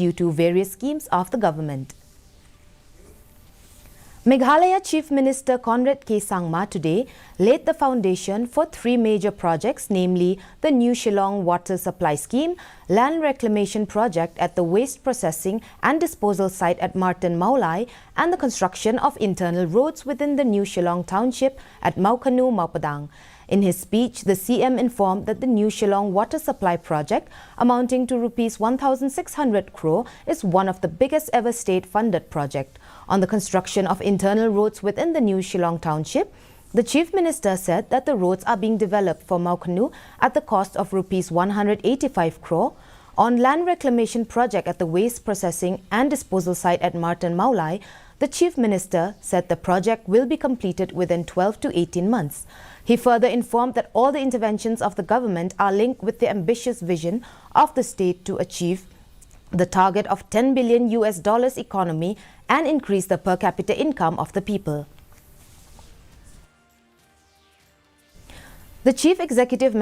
due to various schemes of the government. Meghalaya Chief Minister Conrad Sangma today laid the foundation for three major projects, namely the New Shillong Water Supply Scheme, land reclamation project at the waste processing and disposal site at Meghalaya, and the construction of internal roads within the New Shillong Township at Maukanu, Maupadang. In his speech, the CM informed that the New Shillong Water Supply Project, amounting to Rs 1,600 crore, is one of the biggest ever state-funded project. On the construction of internal roads within the New Shillong Township, the Chief Minister said that the roads are being developed for Maukanu at the cost of Rs 185 crore. On land reclamation project at the waste processing and disposal site at Meghalaya, the Chief Minister said the project will be completed within 12 to 18 months. He further informed that all the interventions of the government are linked with the ambitious vision of the state to achieve the target of $10 billion economy and increase the per capita income of the people. The Chief Executive Member